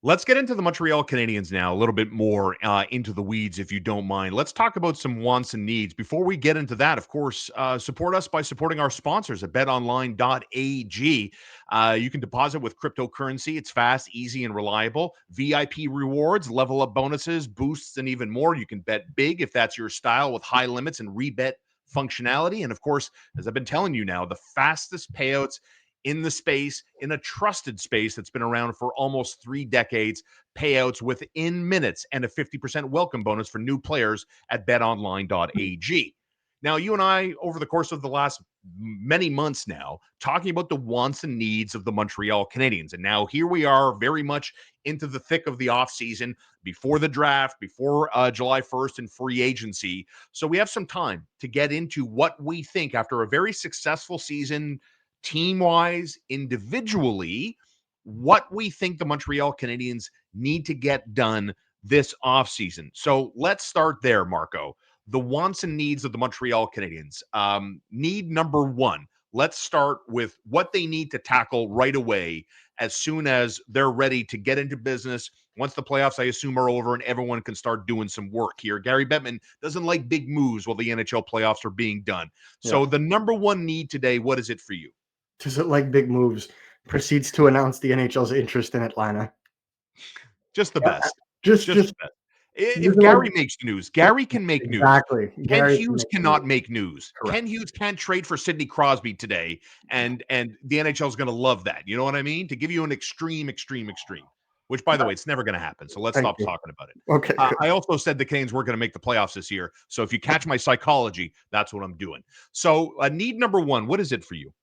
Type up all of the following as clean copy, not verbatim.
Let's get into the Montreal Canadiens now, a little bit more into the weeds, if you don't mind. Let's talk about some wants and needs. Before we get into that, of course, support us by supporting our sponsors at betonline.ag. You can deposit with cryptocurrency. It's fast, easy, and reliable. VIP rewards, level up bonuses, boosts, and even more. You can bet big if that's your style with high limits and rebet functionality. And of course, as I've been telling you now, the fastest payouts in the space, in a trusted space that's been around for almost 3 decades, payouts within minutes, and a 50% welcome bonus for new players at betonline.ag. Now, you and I, over the course of the last many months now, talking about the wants and needs of the Montreal Canadiens. And now here we are very much into the thick of the offseason, before the draft, before July 1st and free agency. So we have some time to get into what we think after a very successful season, team-wise, individually, what we think the Montreal Canadiens need to get done this offseason. So let's start there, Marco. The wants and needs of the Montreal Canadiens. Need number one. Let's start with what they need to tackle right away as soon as they're ready to get into business. Once the playoffs, I assume, are over and everyone can start doing some work here. Gary Bettman doesn't like big moves while the NHL playoffs are being done. So Yeah. the number one need today, what is it for you? Does it like big moves? Proceeds to announce the NHL's interest in Atlanta. Just the Yeah, best. just Just the just best. just If like Gary makes news, Gary can make news. exactly. Ken Gary can Hughes make the move. cannot make news. Correct. Ken Hughes can't trade for Sidney Crosby today, and the NHL is going to love that. You know what I mean? To give you an extreme, which, by the way, it's never going to happen. So let's Thank stop you. talking about it. Okay, good. I also said the Canes weren't going to make the playoffs this year. So if you catch my psychology, that's what I'm doing. So need number one, what is it for you?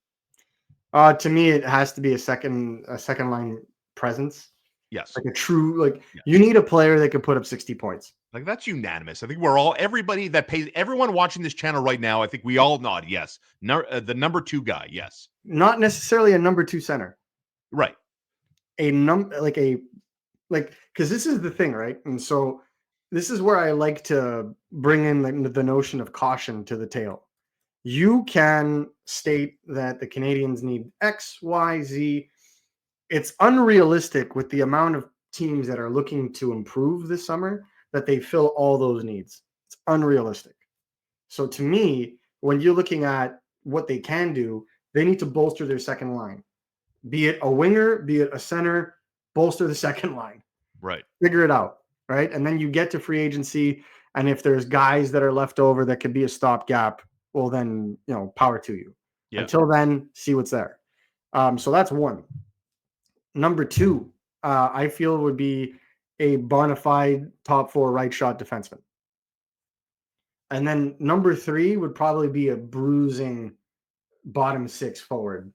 To me, it has to be a second line presence, Yes. like a true Yes. you need a player that can put up 60 points. Like, that's unanimous. I think everybody that pays, everyone watching this channel right now, I think we all nod. Yes. The number two guy. Yes. Not necessarily a number two center. Right. A because this is the thing, right? And so this is where I like to bring in the notion of caution to the tale. You can state that the Canadians need X, Y, Z. It's unrealistic with the amount of teams that are looking to improve this summer that they fill all those needs. It's unrealistic. So to me, when you're looking at what they can do, they need to bolster their second line. Be it a winger, be it a center, bolster the second line. Right. Figure it out, right? And then you get to free agency, and if there's guys that are left over that could be a stopgap, well, then power to you. Yeah. Until then, see what's there. So that's one. Number two, I feel would be a bona fide top four right shot defenseman. And then number three would probably be a bruising bottom six forward.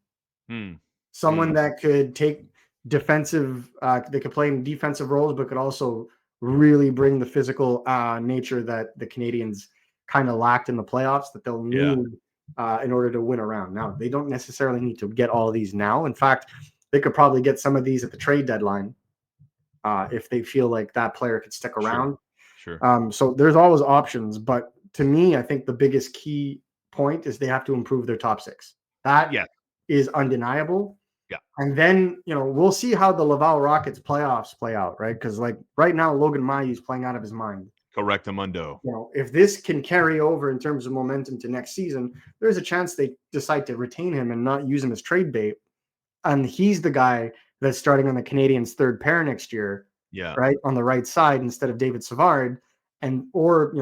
Someone that could take defensive, they could play in defensive roles, but could also really bring the physical nature that the Canadians kind of lacked in the playoffs that they'll need in order to win around. Now, they don't necessarily need to get all of these now. In fact, they could probably get some of these at the trade deadline if they feel like that player could stick around. Sure. So there's always options. But to me, I think the biggest key point is they have to improve their top six. That is undeniable. Yeah. And then, we'll see how the Laval Rockets playoffs play out, right? Because right now, Logan Mailloux is playing out of his mind. Correctamundo. If this can carry over in terms of momentum to next season, there's a chance they decide to retain him and not use him as trade bait. And he's the guy that's starting on the Canadiens' third pair next year, right, on the right side instead of David Savard, or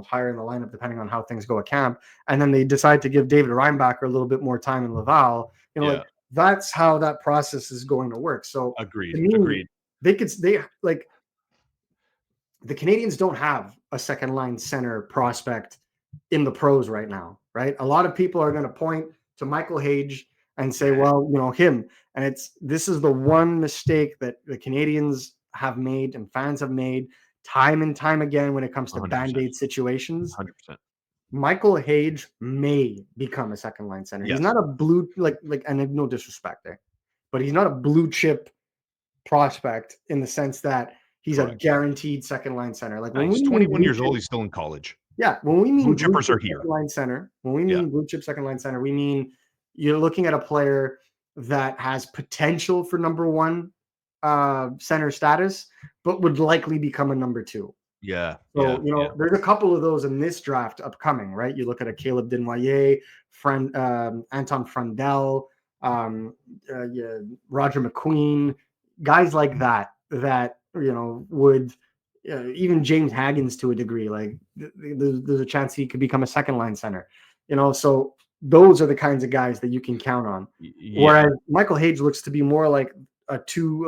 higher in the lineup depending on how things go at camp. And then they decide to give David Reinbacher a little bit more time in Laval. That's how that process is going to work. So Agreed. The Canadians don't have a second line center prospect in the pros right now, right? A lot of people are going to point to Michael Hage and say, well, him. And this is the one mistake that the Canadians have made and fans have made time and time again when it comes to 100%. Band-Aid situations. 100%. Michael Hage may become a second line center. He's not a blue, and no disrespect there, but he's not a blue chip prospect in the sense that he's a guaranteed second line center. He's 21 years old. He's still in college. Yeah. When we mean blue chippers are here. Line center, blue chip second line center, we mean you're looking at a player that has potential for number one center status, but would likely become a number 2. Yeah, So, yeah, yeah. there's a couple of those in this draft upcoming, right? You look at a Caleb Desnoyers, Anton Frundell, yeah, Roger McQueen, guys like that, would even James Haggins to a degree, like there's a chance he could become a second line center, so those are the kinds of guys that you can count on. Yeah. Whereas Michael Hage looks to be more like a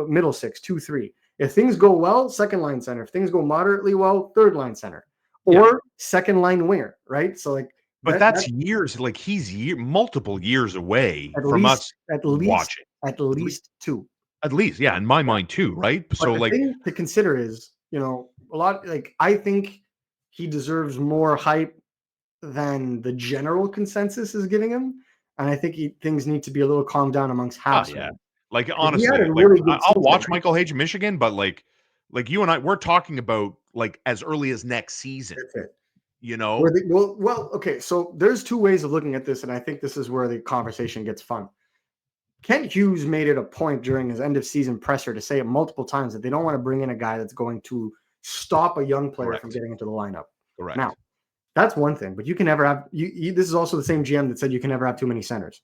middle six, 2-3. If things go well, second line center. If things go moderately well, third line center, Yeah. or second line winger, right? So like But that that's years, like, he's multiple years away at from least us at least watching. at At lea least 2. at least, yeah, in my Yeah. mind too, right? But So, the like, thing to consider is, a lot like I think he deserves more hype than the general consensus is giving him. And I think things need to be a little calmed down amongst oh, yeah. Habsmen. Like, He had honestly, a like, really good I'll season, watch right? Michael Hage in Michigan, but, like, you and I, we're talking about, like, as early as next season, That's it. you know? Okay. So there's two ways of looking at this, and I think this is where the conversation gets fun. Kent Hughes made it a point during his end of season presser to say it multiple times that they don't want to bring in a guy that's going to stop a young player from Correct, getting into the lineup. Now, correct. that's one thing, but you can never have this is also the same GM that said you can never have too many centers,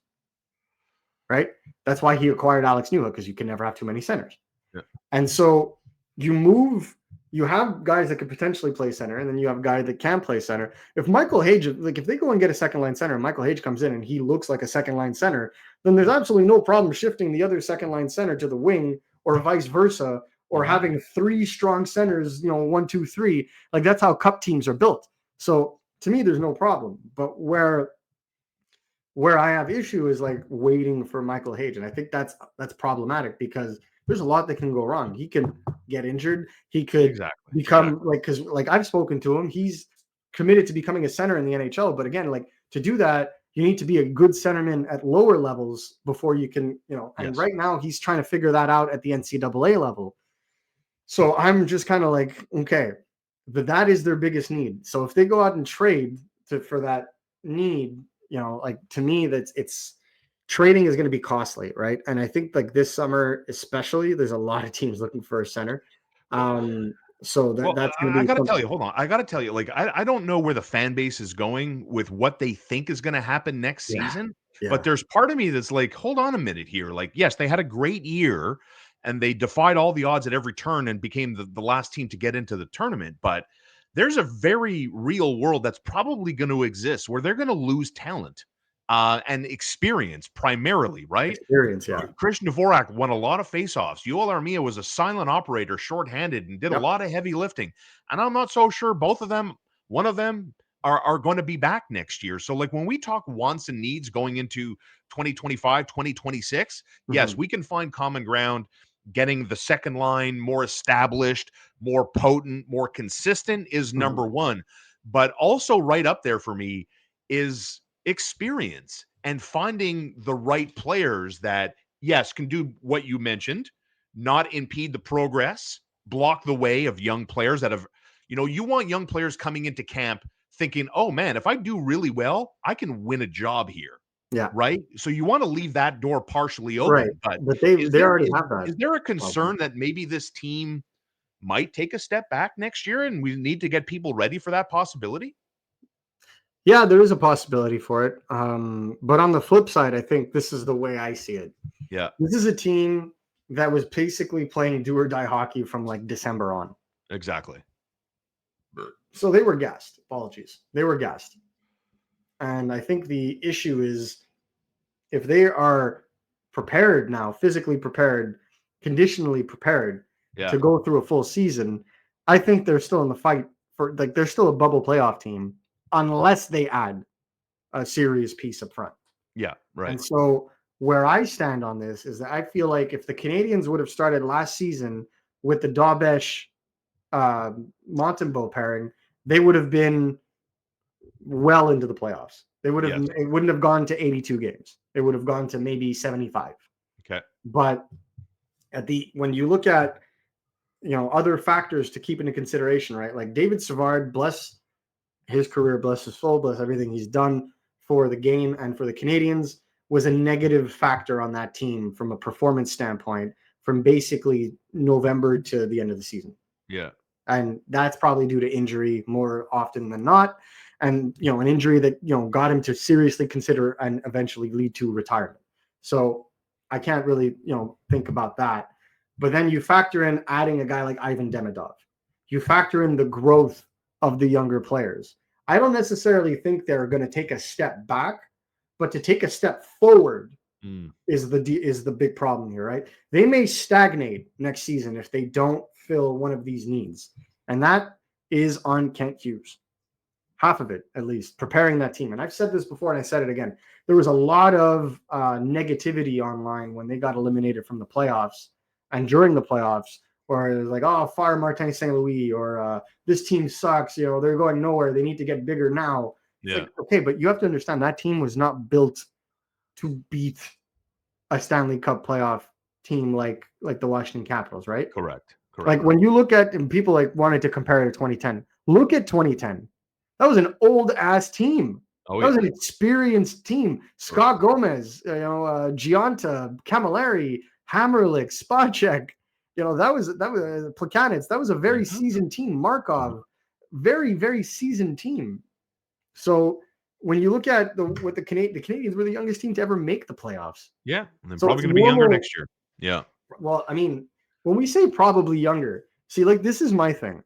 right? That's why he acquired Alex Newhook, because you can never have too many centers. Yeah. And so you have guys that could potentially play center, and then you have guys that can play center. If Michael Hage, like if they go and get a second line center, and Michael Hage comes in and he looks like a second line center, then there's absolutely no problem shifting the other second line center to the wing or vice versa, or having 3 strong centers, 1, 2, 3. Like that's how cup teams are built. So to me, there's no problem. But where I have issue is like waiting for Michael Hage, and I think that's problematic because there's a lot that can go wrong. He can get injured. He could Exactly, become exactly. because I've spoken to him. He's committed to becoming a center in the NHL, but again, like to do that, you need to be a good centerman at lower levels before you can, And Yes. right now, he's trying to figure that out at the NCAA level. So I'm just kind of like, okay, but that is their biggest need. So if they go out and trade for that need, like to me, it's trading is going to be costly, right? And I think like this summer, especially, there's a lot of teams looking for a center. So Well, that's going to I be gotta tell something. you, hold on. I gotta tell you, like, I don't know where the fan base is going with what they think is gonna happen next Yeah, season, but yeah, there's part of me that's like, hold on a minute here. Like, yes, they had a great year and they defied all the odds at every turn and became the last team to get into the tournament. But there's a very real world that's probably going to exist where they're going to lose talent and experience primarily, right? experience. Yeah, Chris Dvorak won a lot of faceoffs. Yoel Armia was a silent operator, shorthanded, and did a yep. lot of heavy lifting. And I'm not so sure both of them, one of them, are going to be back next year. So, like, when we talk wants and needs going into 2025, 2026, yes, Mm-hmm. we can find common ground. Getting the second line more established, more potent, more consistent is Mm-hmm. number one. But also, right up there for me is experience and finding the right players that, yes, can do what you mentioned, not impede the progress, block the way of young players that have, you want young players coming into camp thinking, oh man, if I do really well, I can win a job here. Yeah, Right. So you want to leave that door partially right. open. But But they is they there already is, have that is there a problem. concern that maybe this team might take a step back next year and we need to get people ready for that possibility? Yeah, there is a possibility for it. But on the flip side, I think this is the way I see it. Yeah, This is a team that was basically playing do or die hockey from like December on. exactly. So they were gassed. Apologies. They were gassed. And I think the issue is if they are prepared now, physically prepared, conditionally prepared Yeah. to go through a full season, I think they're still in the fight for like they're still a bubble playoff team unless they add a serious piece up front. Yeah. And Right. so where I stand on this is that I feel like if the Canadians would have started last season with the Dabesh Montembeau pairing, they would have been well into the playoffs. They would have Yes. it wouldn't have gone to 82 games. It would have gone to maybe 75. Okay. But when you look at other factors to keep into consideration, right? Like David Savard, bless his career, bless his soul, bless everything he's done for the game and for the Canadians, was a negative factor on that team from a performance standpoint from basically November to the end of the season. Yeah. And that's probably due to injury more often than not. And, an injury that, got him to seriously consider and eventually lead to retirement. So I can't really, think about that. But then you factor in adding a guy like Ivan Demidov. You factor in the growth of the younger players. I don't necessarily think they're going to take a step back, but to take a step forward is the big problem here, right? They may stagnate next season if they don't fill one of these needs, and that is on Kent Hughes. Half of it, at least, preparing that team. And I've said this before, and I said it again. There was a lot of negativity online when they got eliminated from the playoffs and during the playoffs, where it was like, "Oh, fire Martin St. Louis," or "This team sucks. They're going nowhere. They need to get bigger now." It's like, okay, but you have to understand that team was not built to beat a Stanley Cup playoff team like the Washington Capitals, right? Correct. Like when you look at, and people wanted to compare it to 2010. Look at 2010. That was an old ass team. That was an experienced team. Scott Gomez, Giunta, Camilleri, Hammerlick, Spacek. That was Plekanec. That was a very seasoned team. Markov, very, very seasoned team. So when you look at the Canadiens were the youngest team to ever make the playoffs. Yeah, and they're probably going to be younger next year. Yeah. Well, I mean, when we say probably younger, see, this is my thing.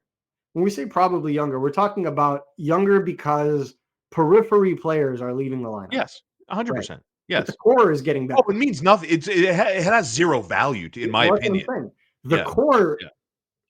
When we say probably younger, we're talking about younger because periphery players are leaving the lineup. Yes, 100%. Right. Yes. But the core is getting better. Oh, it means nothing. It has zero value, in my opinion. What I'm saying. The core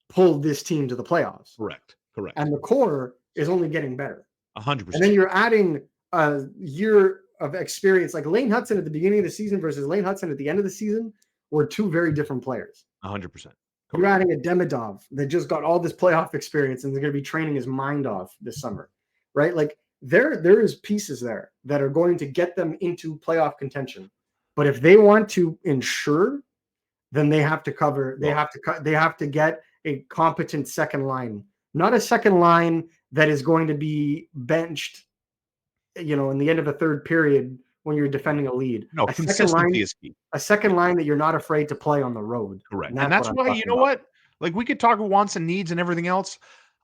pulled this team to the playoffs. Correct. And the core is only getting better. 100%. And then you're adding a year of experience. Like Lane Hudson at the beginning of the season versus Lane Hudson at the end of the season were two very different players. 100%. You're adding a Demidov that just got all this playoff experience and they're going to be training his mind off this summer, right? Like there is pieces there that are going to get them into playoff contention. But if they want to ensure, then they have to cover. They have to get a competent second line, not a second line that is going to be benched, in the end of a third period when you're defending a lead. No, consistency is key. A second line that you're not afraid to play on the road. Correct. And that's why, you know what? Like we could talk about wants and needs and everything else.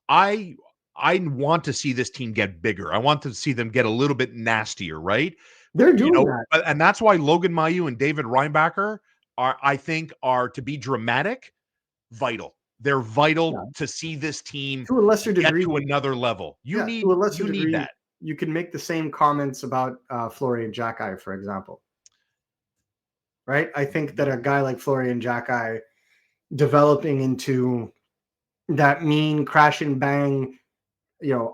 I want to see this team get bigger. I want to see them get a little bit nastier, right? They're doing that. And that's why Logan Mailloux and David Reinbacher are to be dramatic, vital. They're vital to see this team to a lesser degree get to another level. You need that. You can make the same comments about Florian Xhekaj, for example. Right? I think that a guy like Florian Xhekaj developing into that mean crash and bang,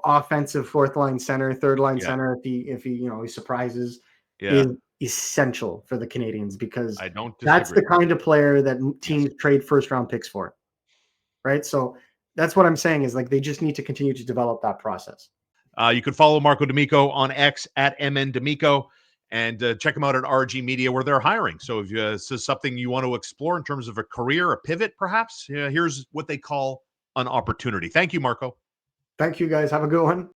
offensive fourth line center, third line center, if he surprises, is essential for the Canadiens because I don't disagree. That's the kind of player that teams trade first round picks for. Right? So that's what I'm saying is they just need to continue to develop that process. You can follow Marco D'Amico on X at MN D'Amico and check him out at RG Media where they're hiring. So if this is something you want to explore in terms of a career, a pivot, perhaps, here's what they call an opportunity. Thank you, Marco. Thank you, guys. Have a good one.